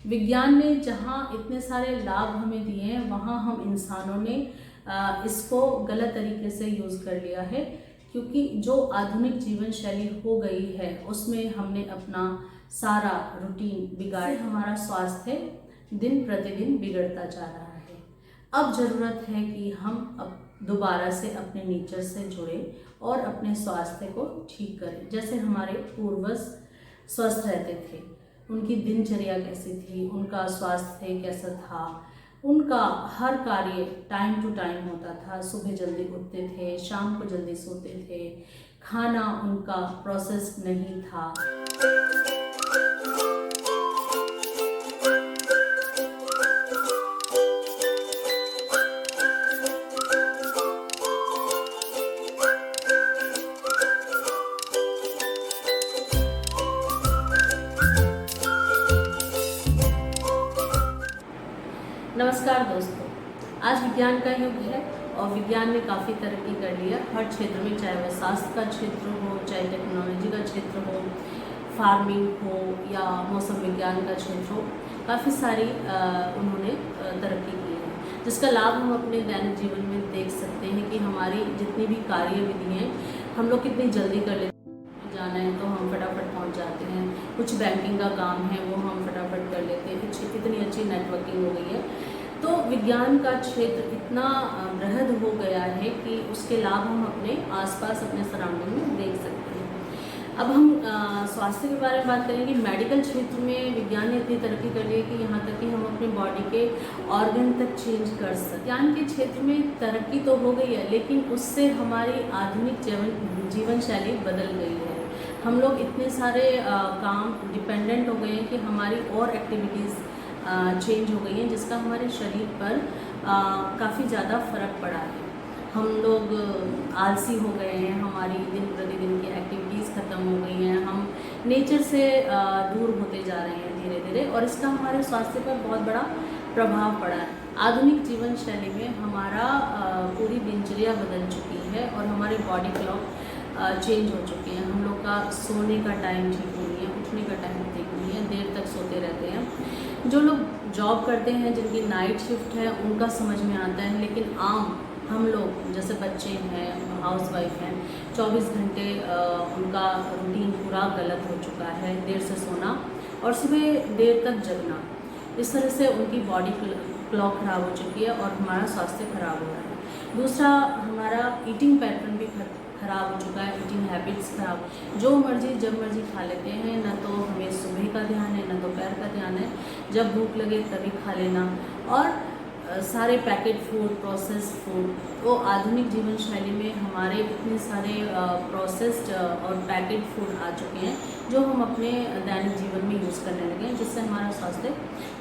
विज्ञान ने जहाँ इतने सारे लाभ हमें दिए हैं, वहाँ हम इंसानों ने इसको गलत तरीके से यूज़ कर लिया है, क्योंकि जो आधुनिक जीवन शैली हो गई है उसमें हमने अपना सारा रूटीन बिगाड़, हमारा स्वास्थ्य दिन प्रतिदिन बिगड़ता जा रहा है। अब ज़रूरत है कि हम अब दोबारा से अपने नेचर से जुड़े और अपने स्वास्थ्य को ठीक करें। जैसे हमारे पूर्वज स्वस्थ रहते थे, उनकी दिनचर्या कैसी थी, उनका स्वास्थ्य कैसा था, उनका हर कार्य टाइम टू टाइम होता था। सुबह जल्दी उठते थे, शाम को जल्दी सोते थे, खाना उनका प्रोसेस नहीं था। नमस्कार दोस्तों, आज विज्ञान का युग है और विज्ञान ने काफ़ी तरक्की कर लिया हर क्षेत्र में, चाहे वह स्वास्थ्य का क्षेत्र हो, चाहे टेक्नोलॉजी का क्षेत्र हो, फार्मिंग हो या मौसम विज्ञान का क्षेत्र हो। काफ़ी सारी उन्होंने तरक्की की है, जिसका लाभ हम अपने दैनिक जीवन में देख सकते हैं कि हमारी जितनी भी कार्यविधि हैं हम लोग कितनी जल्दी कर लेते हैं। जाना है तो हम फटाफट पहुंच जाते हैं, कुछ बैंकिंग का काम है वो हम फटाफट कर लेते हैं, इतनी अच्छी नेटवर्किंग हो गई है। तो विज्ञान का क्षेत्र इतना बृहद हो गया है कि उसके लाभ हम अपने आसपास, अपने सराउंडिंग में देख सकते हैं। अब हम स्वास्थ्य के बारे में बात करेंगे। मेडिकल क्षेत्र में विज्ञान ने इतनी तरक्की कर ली है कि यहाँ तक कि हम अपनी बॉडी के ऑर्गन तक चेंज कर सकते। विज्ञान के क्षेत्र में तरक्की तो हो गई है, लेकिन उससे हमारी आधुनिक जीवन शैली बदल गई है। हम लोग इतने सारे काम डिपेंडेंट हो गए हैं कि हमारी और एक्टिविटीज़ चेंज हो गई हैं, जिसका हमारे शरीर पर काफ़ी ज़्यादा फ़र्क पड़ा है। हम लोग आलसी हो गए हैं, हमारी दिन प्रतिदिन की एक्टिविटीज़ ख़त्म हो गई हैं, हम नेचर से दूर होते जा रहे हैं धीरे धीरे, और इसका हमारे स्वास्थ्य पर बहुत बड़ा प्रभाव पड़ा है। आधुनिक जीवन शैली में हमारा पूरी दिनचर्या बदल चुकी है और हमारे बॉडी क्लॉक चेंज हो चुके हैं। हम लोग का सोने का टाइम ठीक नहीं है, उठने का टाइम ठीक नहीं है, देर तक सोते रहते हैं। जो लोग जॉब करते हैं, जिनकी नाइट शिफ्ट है, उनका समझ में आता है, लेकिन आम हम लोग जैसे बच्चे हैं, हाउसवाइफ हैं, 24 घंटे उनका रूटीन पूरा गलत हो चुका है। देर से सोना और सुबह देर तक जगना, इस तरह से उनकी बॉडी क्लॉक ख़राब हो चुकी है और हमारा स्वास्थ्य ख़राब हो रहा है। दूसरा, हमारा ईटिंग पैटर्न भी ख़राब हो चुका है, ईटिंग हैबिट्स ख़राब, जो मर्जी जब मर्जी खा लेते हैं, ना तो हमें सुबह का ध्यान है, ना दोपहर का ध्यान है, जब भूख लगे तभी खा लेना, और सारे पैकेट फूड, प्रोसेस फूड। वो आधुनिक जीवन शैली में हमारे इतने सारे प्रोसेस्ड और पैकेट फूड आ चुके हैं जो हम अपने दैनिक जीवन में यूज़ करने लगे हैं, जिससे हमारा स्वास्थ्य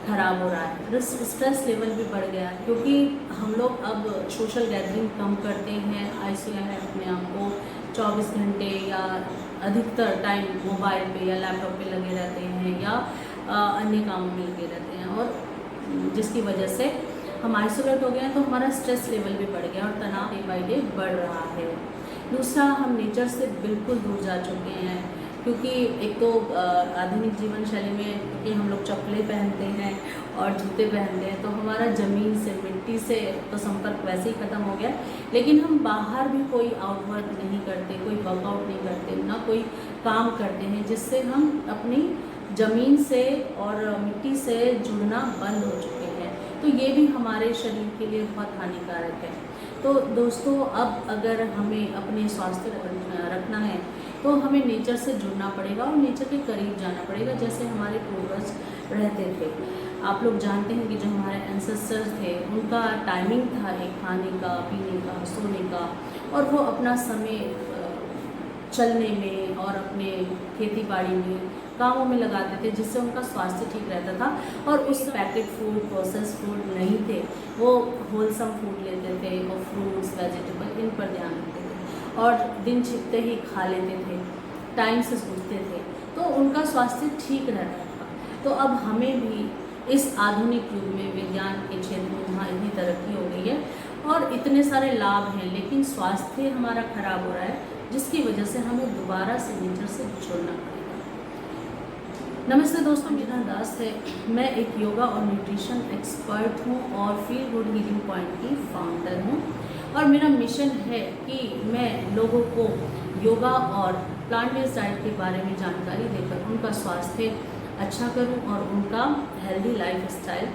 ख़राब हो रहा है। स्ट्रेस लेवल भी बढ़ गया है, क्योंकि हम लोग अब सोशल गैदरिंग कम करते हैं, आइसोलेट है अपने आप को, 24 घंटे या अधिकतर टाइम मोबाइल पे या लैपटॉप पे लगे रहते हैं या अन्य कामों में लगे रहते हैं, और जिसकी वजह से हम आइसोलेट हो गए हैं, तो हमारा स्ट्रेस लेवल भी बढ़ गया और तनाव डे बाई डे बढ़ रहा है। दूसरा, हम नेचर से बिल्कुल दूर जा चुके हैं, क्योंकि एक तो आधुनिक जीवन शैली में क्योंकि हम लोग चप्पलें पहनते हैं और जूते पहनते हैं, तो हमारा ज़मीन से, मिट्टी से तो संपर्क वैसे ही ख़त्म हो गया। लेकिन हम बाहर भी कोई आउटवर्क नहीं करते, कोई वर्कआउट नहीं करते, ना कोई काम करते हैं, जिससे हम अपनी ज़मीन से और मिट्टी से जुड़ना बंद हो चुके हैं। तो ये भी हमारे शरीर के लिए बहुत हानिकारक है। तो दोस्तों, अब अगर हमें अपने स्वास्थ्य को रखना है तो हमें नेचर से जुड़ना पड़ेगा और नेचर के करीब जाना पड़ेगा, जैसे हमारे पूर्वज रहते थे। आप लोग जानते हैं कि जो हमारे एंसेस्टर्स थे, उनका टाइमिंग था एक खाने का, पीने का, सोने का, और वो अपना समय चलने में और अपने खेती बाड़ी में कामों में लगाते थे, जिससे उनका स्वास्थ्य ठीक रहता था। और उस पैकेट फूड, प्रोसेस फूड नहीं थे, वो होलसम फूड लेते थे और फ्रूट्स, वेजिटेबल, इन पर ध्यान देते थे और दिन छिपते ही खा लेते थे, टाइम से सोचते थे, तो उनका स्वास्थ्य ठीक रहता था। तो अब हमें भी इस आधुनिक युग में विज्ञान के क्षेत्र में जहाँ इतनी तरक्की हो गई है और इतने सारे लाभ हैं, लेकिन स्वास्थ्य हमारा खराब हो रहा है, जिसकी वजह से हमें दोबारा से नेचर से जुड़ना पड़ेगा। नमस्ते दोस्तों, मेरा दास है। मैं एक योगा और न्यूट्रिशन एक्सपर्ट हूँ और फील गुड हीलिंग पॉइंट की फाउंडर हूँ। और मेरा मिशन है कि मैं लोगों को योगा और प्लांट बेस्ड डाइट के बारे में जानकारी देकर उनका स्वास्थ्य अच्छा करूँ और उनका हेल्दी लाइफ स्टाइल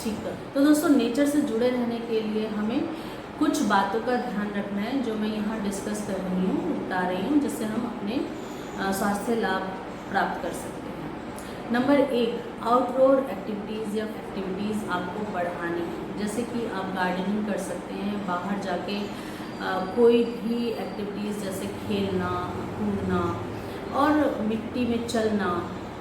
ठीक करूँ। तो दोस्तों, नेचर से जुड़े रहने के लिए हमें कुछ बातों का ध्यान रखना है जो मैं यहाँ डिस्कस कर रही हूँ, बता रही हूँ, जिससे हम अपने स्वास्थ्य लाभ प्राप्त कर सकते हैं। नंबर 1, आउटडोर एक्टिविटीज़ या एक्टिविटीज़ आपको बढ़ानी है। जैसे कि आप गार्डनिंग कर सकते हैं, बाहर जाके कोई भी एक्टिविटीज़ जैसे खेलना, कूदना और मिट्टी में चलना।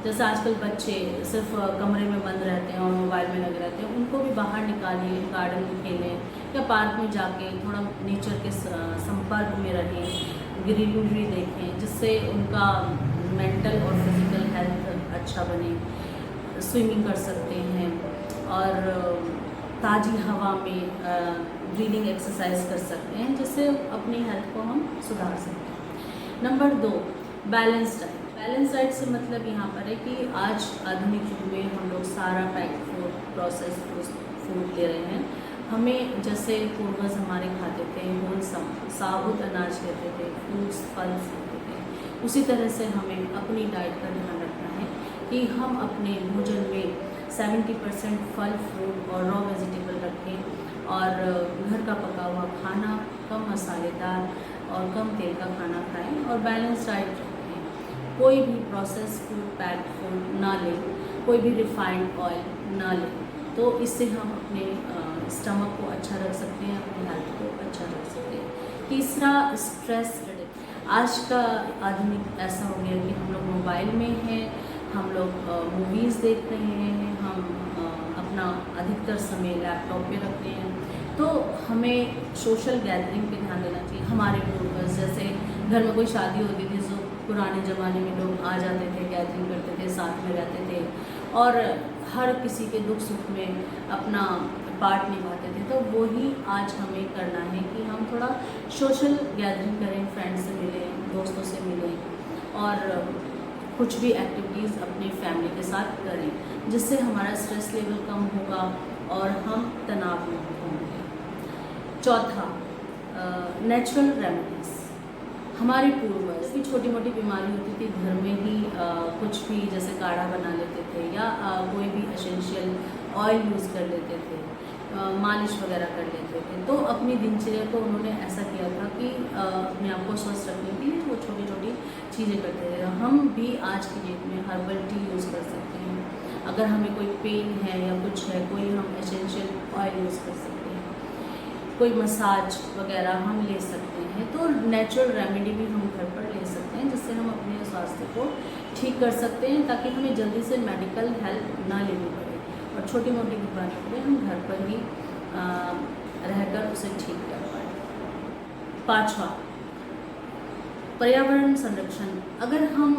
जैसे आजकल बच्चे सिर्फ कमरे में बंद रहते हैं और मोबाइल में लगे रहते हैं, उनको भी बाहर निकालिए, गार्डन में खेलें या पार्क में जाके थोड़ा नेचर के संपर्क में रहें, ग्रीनरी देखें, जिससे उनका मेंटल और फिजिकल हेल्थ अच्छा बने। स्विमिंग कर सकते हैं और ताज़ी हवा में ब्रीदिंग एक्सरसाइज कर सकते हैं, जिससे अपनी हेल्थ को हम सुधार सकते हैं। Number 2, balance diet. Balance diet से मतलब यहाँ पर है कि आज आधुनिक युग में हम लोग सारा पैक्ड फूड, प्रोसेस फूड ले रहे हैं। हमें जैसे पूर्वज हमारे खाते थे, होलसम साबुत अनाज लेते थे, फ्रूट्स फल लेते थे, उसी तरह से हमें अपनी डाइट का ध्यान रखना है कि हम अपने भोजन में 70% फल, फ्रूट और रॉ वेजिटेबल रखें और घर का पका हुआ खाना, कम मसालेदार और कम तेल का खाना खाएं और बैलेंस डाइट रखें। कोई भी प्रोसेस फूड, पैक्ड फूड ना लें, कोई भी रिफाइंड ऑयल ना लें। तो इससे हम अपने स्टमक को अच्छा रख सकते हैं, अपनी हेल्थ को अच्छा रख सकते हैं। तीसरा, स्ट्रेस रिडक्शन। आज का आधुनिक ऐसा हो गया कि हम लोग मोबाइल में हैं, हम लोग मूवीज़ देख रहे हैं, हम अपना अधिकतर समय लैपटॉप पे रखते हैं। तो हमें सोशल गैदरिंग पे ध्यान देना चाहिए। हमारे पूर्वज जैसे घर में कोई शादी होती थी, जो पुराने ज़माने में लोग आ जाते थे, गैदरिंग करते थे, साथ में रहते थे और हर किसी के दुख सुख में अपना पार्ट निभाते थे। तो वही आज हमें करना है कि हम थोड़ा सोशल गैदरिंग करें, फ्रेंड्स से मिलें, दोस्तों से मिलें और कुछ भी एक्टिविटीज़ अपनी फैमिली के साथ करें, जिससे हमारा स्ट्रेस लेवल कम होगा और हम तनाव मुक्त होंगे। चौथा, नेचुरल रेमेडीज़। हमारे पूर्वज भी छोटी मोटी बीमारी होती थी, घर में ही कुछ भी जैसे काढ़ा बना लेते थे या कोई भी एसेंशियल ऑयल यूज़ कर लेते थे, मालिश वगैरह कर लेते थे। तो अपनी दिनचर्या को उन्होंने ऐसा किया था कि अपने आप को स्वस्थ रखने के लिए वो छोटी छोटी चीज़ें करते थे। हम भी आज की डेट में हर्बल टी यूज़ कर सकते हैं। अगर हमें कोई पेन है या कुछ है, कोई हम एसेंशियल ऑयल यूज़ कर सकते हैं, कोई मसाज वगैरह हम ले सकते हैं। तो नेचुरल रेमेडी भी हम घर पर ले सकते हैं, जिससे हम अपने स्वास्थ्य को ठीक कर सकते हैं, ताकि हमें जल्दी से मेडिकल हेल्प ना लेनी पड़े और छोटी मोटी बीमारी को हम घर पर ही रहकर उसे ठीक कर पाएँ। 5वां, पर्यावरण संरक्षण। अगर हम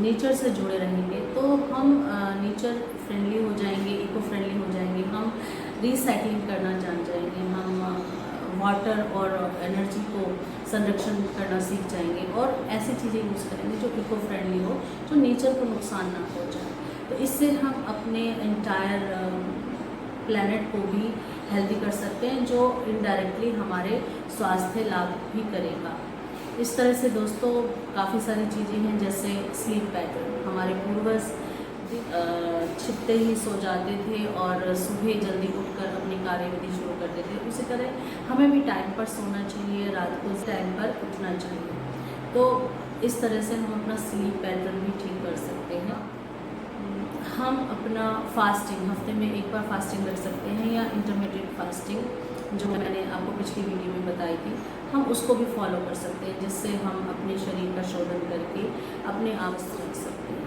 नेचर से जुड़े रहेंगे तो हम नेचर फ्रेंडली हो जाएंगे, इको फ्रेंडली हो जाएंगे, हम रिसाइकलिंग करना जान जाएंगे, हम वाटर और एनर्जी को संरक्षण करना सीख जाएंगे और ऐसी चीज़ें यूज़ करेंगे जो इको फ्रेंडली हो, जो नेचर को नुकसान ना पहुँचाए। तो इससे हम अपने एंटायर प्लैनेट को भी हेल्दी कर सकते हैं, जो इनडायरेक्टली हमारे स्वास्थ्य लाभ भी करेगा। इस तरह से दोस्तों काफ़ी सारी चीज़ें हैं, जैसे स्लीप पैटर्न। हमारे पूर्वज छिपते ही सो जाते थे और सुबह जल्दी उठकर अपनी कार्यविधि शुरू करते थे। उसी तरह हमें भी टाइम पर सोना चाहिए, रात को टाइम पर उठना चाहिए। तो इस तरह से हम अपना स्लीप पैटर्न भी ठीक कर सकते हैं। हम अपना फास्टिंग हफ्ते में एक बार फास्टिंग रख सकते हैं या इंटरमीडिएट फास्टिंग, जो मैंने आपको पिछली वीडियो में बताई थी, हम उसको भी फॉलो कर सकते हैं, जिससे हम अपने शरीर का शोधन करके अपने आप से रख सकते हैं।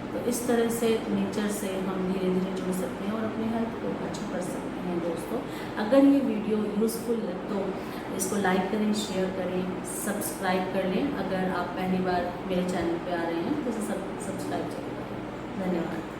तो इस तरह से नेचर से हम धीरे धीरे जुड़ सकते हैं और अपनी हेल्थ को अच्छा कर सकते हैं। दोस्तों, अगर ये वीडियो यूज़फुल है तो इसको लाइक करें, शेयर करें, सब्सक्राइब कर लें। अगर आप पहली बार मेरे चैनल पे आ रहे हैं तो इसे सब्सक्राइब करें। धन्यवाद।